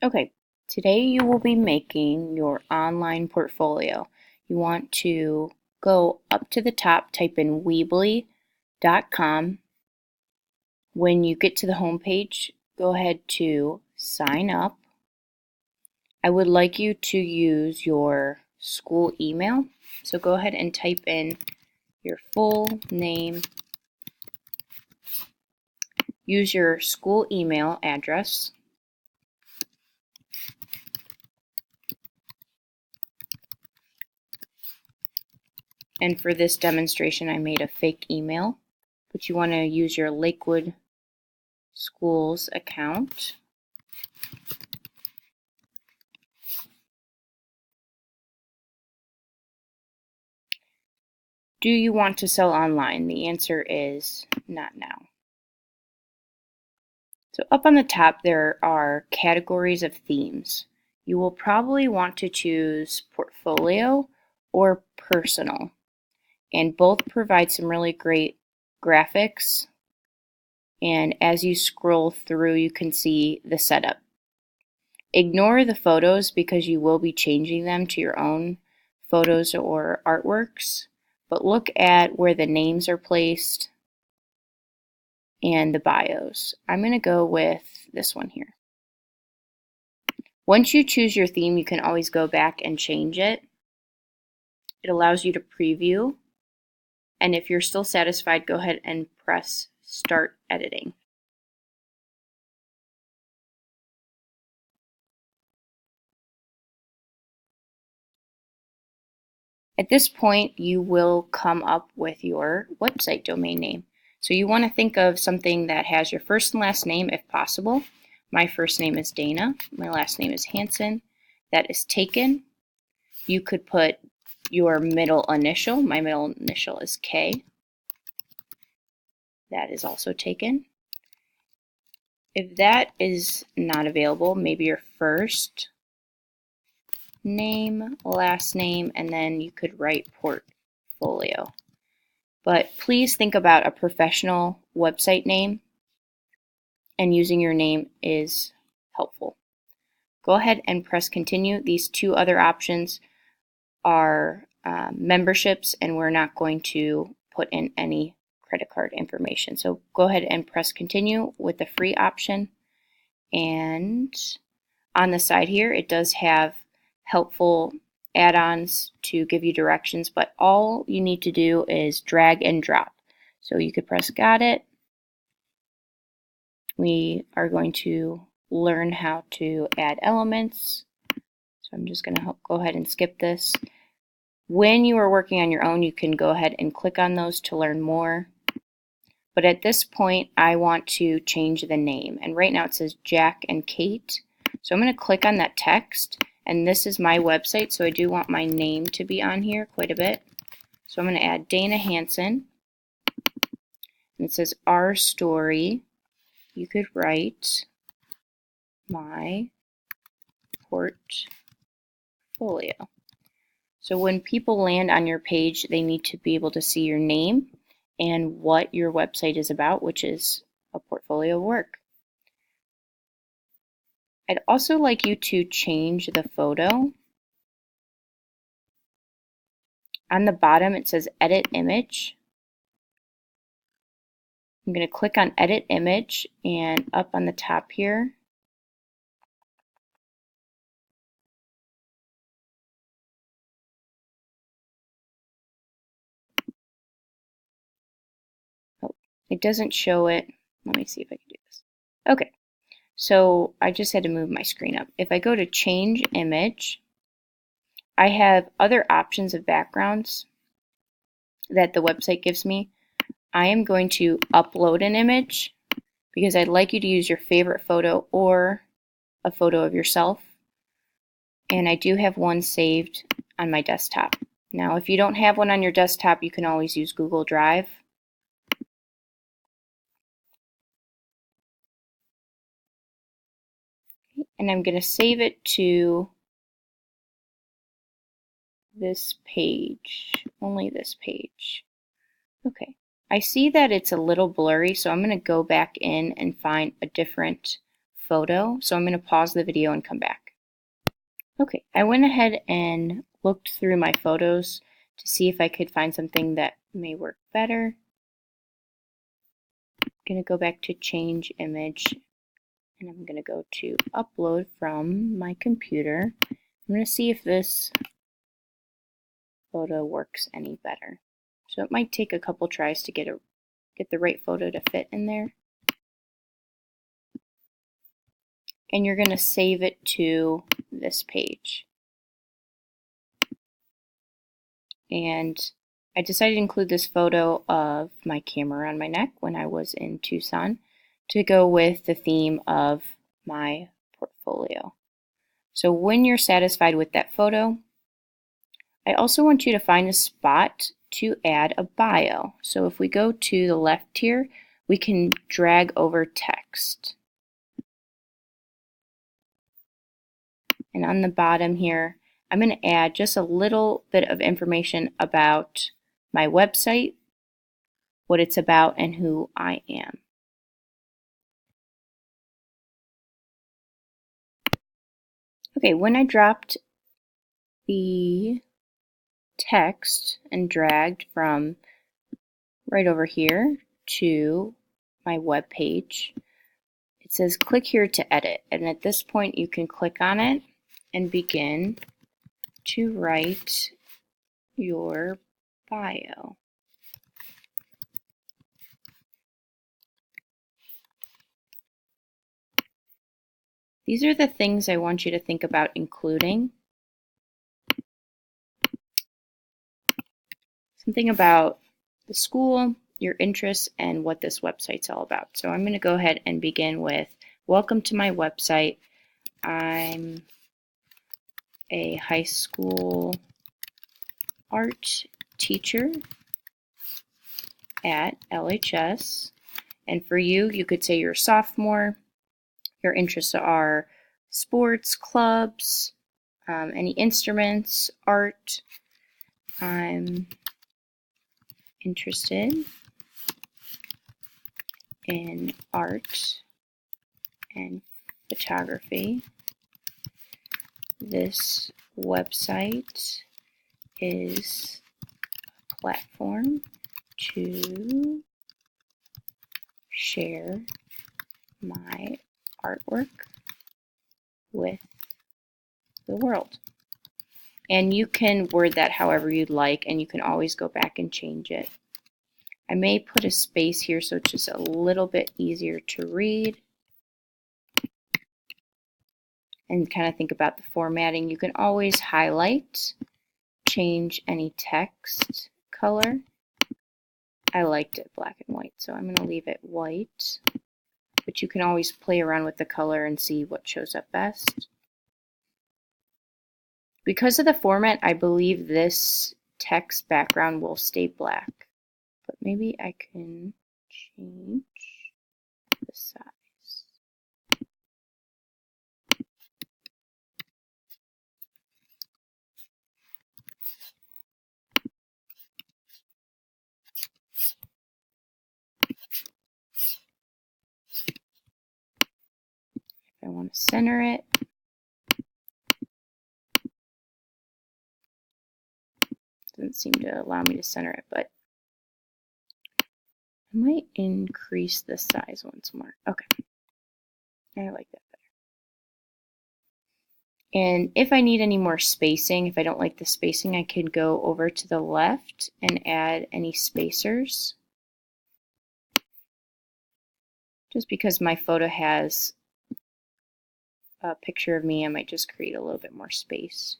Okay, today you will be making your online portfolio. You want to go up to the top, type in Weebly.com. When you get to the home page, go ahead to sign up. I would like you to use your school email. So go ahead and type in your full name. Use your school email address. And for this demonstration, I made a fake email, but you want to use your Lakewood Schools account. Do you want to sell online? The answer is not now. So up on the top, there are categories of themes. You will probably want to choose portfolio or personal, and both provide some really great graphics. And as you scroll through, you can see the setup. Ignore the photos because you will be changing them to your own photos or artworks, but look at where the names are placed and the bios. I'm going to go with this one here. Once you choose your theme, you can always go back and change it. It allows you to preview, and if you're still satisfied, go ahead and press Start Editing. At this point, you will come up with your website domain name. So you want to think of something that has your first and last name if possible. My first name is Dana. My last name is Hansen. That is taken. You could put your middle initial. My middle initial is K. That is also taken. If that is not available, maybe your first name, last name, and then you could write portfolio. But please think about a professional website name, and using your name is helpful. Go ahead and press continue. These two other options are memberships, and we're not going to put in any credit card information. So go ahead and press continue with the free option. And on the side here, it does have helpful add-ons to give you directions, but all you need to do is drag and drop. So you could press got it. We are going to learn how to add elements. So I'm just going to go ahead and skip this. When you are working on your own, you can go ahead and click on those to learn more. But at this point, I want to change the name. And right now it says Jack and Kate. So I'm going to click on that text. And this is my website, so I do want my name to be on here quite a bit. So I'm going to add Dana Hansen. And it says our story. You could write my portfolio. So when people land on your page, they need to be able to see your name and what your website is about, which is a portfolio of work. I'd also like you to change the photo. On the bottom, it says Edit Image. I'm going to click on Edit Image, and up on the top here, oh, it doesn't show it. Let me see if I can do this. Okay, so I just had to move my screen up. If I go to Change Image, I have other options of backgrounds that the website gives me. I am going to upload an image because I'd like you to use your favorite photo or a photo of yourself. And I do have one saved on my desktop. Now, if you don't have one on your desktop, you can always use Google Drive. And I'm going to save it to this page, only this page. Okay, I see that it's a little blurry, so I'm going to go back in and find a different photo, so I'm going to pause the video and come back. Okay, I went ahead and looked through my photos to see if I could find something that may work better. I'm going to go back to change image, and I'm going to go to upload from my computer. I'm going to see if this photo works any better. So it might take a couple tries to get the right photo to fit in there. And you're going to save it to this page. And I decided to include this photo of my camera on my neck when I was in Tucson to go with the theme of my portfolio. So when you're satisfied with that photo, I also want you to find a spot to add a bio. So if we go to the left here, we can drag over text. And on the bottom here, I'm going to add just a little bit of information about my website, what it's about, and who I am. Okay, when I dropped the text and dragged from right over here to my web page, it says click here to edit. And at this point, you can click on it and begin to write your bio. These are the things I want you to think about including. Something about the school, your interests, and what this website's all about. So I'm going to go ahead and begin with, welcome to my website. I'm a high school art teacher at LHS. And for you, you could say you're a sophomore. Your interests are sports, clubs, any instruments, art. I'm interested in art and photography. This website is a platform to share my artwork with the world. And you can word that however you'd like, and you can always go back and change it. I may put a space here so it's just a little bit easier to read. And kind of think about the formatting. You can always highlight, change any text color. I liked it black and white, so I'm going to leave it white. But you can always play around with the color and see what shows up best. Because of the format, I believe this text background will stay black. But maybe I can change the size. If I want to center it, doesn't seem to allow me to center it, but I might increase the size once more. Okay, I like that better. And if I need any more spacing, if I don't like the spacing, I can go over to the left and add any spacers. Just because my photo has a picture of me, I might just create a little bit more space.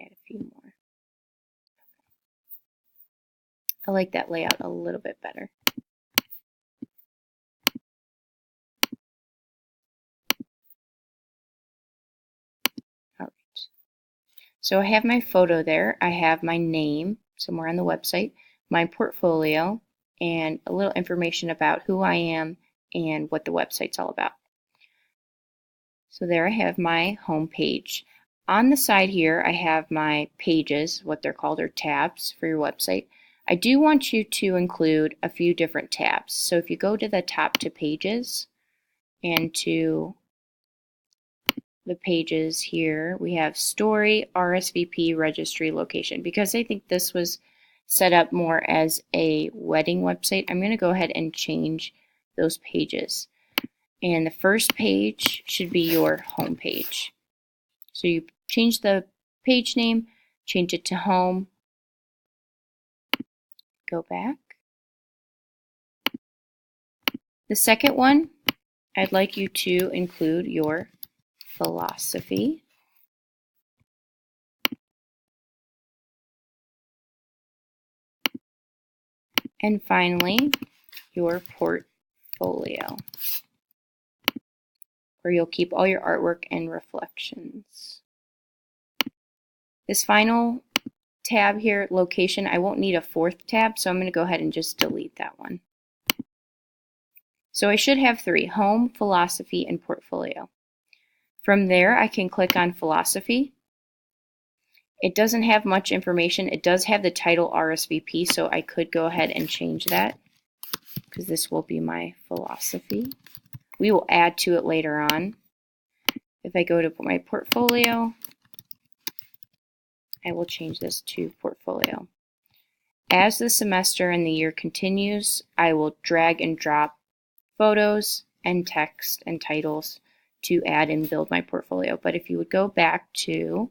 Add a few more. I like that layout a little bit better. All right. So I have my photo there. I have my name somewhere on the website, my portfolio, and a little information about who I am and what the website's all about. So there I have my home page. On the side here, I have my pages, what they're called, or tabs for your website. I do want you to include a few different tabs. So if you go to the top to pages and to the pages here, we have story, RSVP, registry, location. Because I think this was set up more as a wedding website, I'm going to go ahead and change those pages. And the first page should be your home page. So you change the page name, change it to home, go back. The second one, I'd like you to include your philosophy. And finally, your portfolio, where you'll keep all your artwork and reflections. This final tab here, location, I won't need a fourth tab, so I'm going to go ahead and just delete that one. So I should have three: home, philosophy, and portfolio. From there, I can click on philosophy. It doesn't have much information. It does have the title RSVP, so I could go ahead and change that because this will be my philosophy. We will add to it later on. If I go to my portfolio, I will change this to portfolio. As the semester and the year continues, I will drag and drop photos and text and titles to add and build my portfolio. But if you would go back to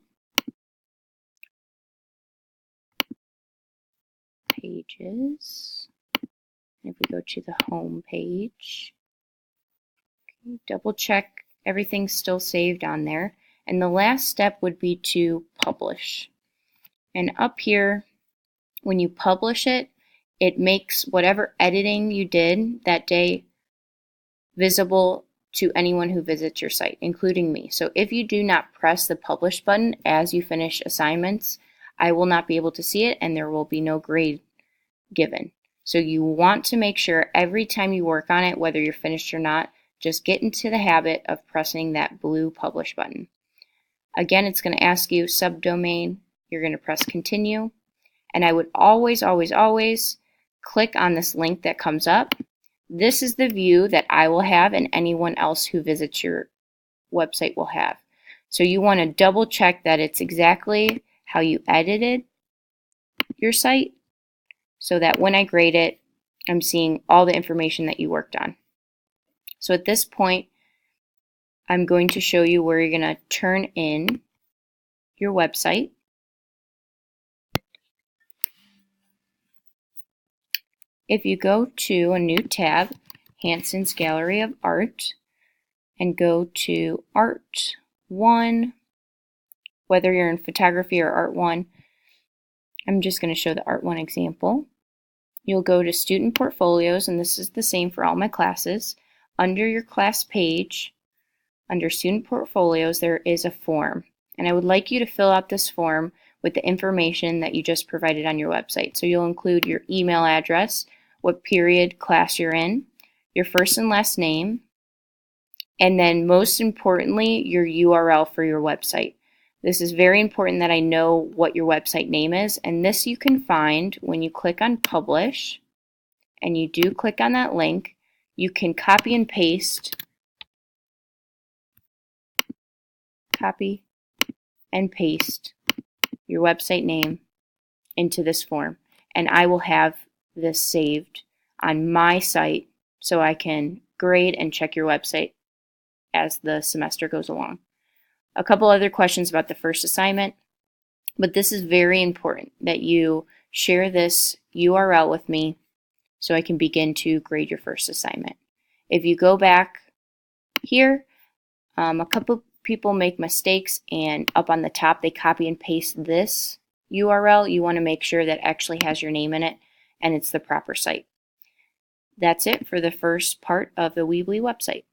pages, if we go to the home page, okay, double check everything's still saved on there. And the last step would be to publish. And up here, when you publish it, it makes whatever editing you did that day visible to anyone who visits your site, including me. So if you do not press the publish button as you finish assignments, I will not be able to see it and there will be no grade given. So you want to make sure every time you work on it, whether you're finished or not, just get into the habit of pressing that blue publish button. Again, it's going to ask you subdomain. You're going to press continue. And I would always, always, always click on this link that comes up. This is the view that I will have and anyone else who visits your website will have. So you want to double check that it's exactly how you edited your site so that when I grade it, I'm seeing all the information that you worked on. So at this point, I'm going to show you where you're going to turn in your website. If you go to a new tab, Hanson's Gallery of Art, and go to Art 1, whether you're in photography or Art 1, I'm just going to show the Art 1 example. You'll go to Student Portfolios, and this is the same for all my classes. Under your class page, under Student Portfolios, there is a form. And I would like you to fill out this form with the information that you just provided on your website. So you'll include your email address, what period class you're in, your first and last name, and then most importantly, your URL for your website. This is very important that I know what your website name is, and this you can find when you click on Publish, and you do click on that link. You can copy and paste, copy and paste your website name into this form, and I will have this saved on my site so I can grade and check your website as the semester goes along. A couple other questions about the first assignment, but this is very important that you share this URL with me so I can begin to grade your first assignment. If you go back here, a couple people make mistakes and up on the top they copy and paste this URL. You want to make sure that actually has your name in it and it's the proper site. That's it for the first part of the Weebly website.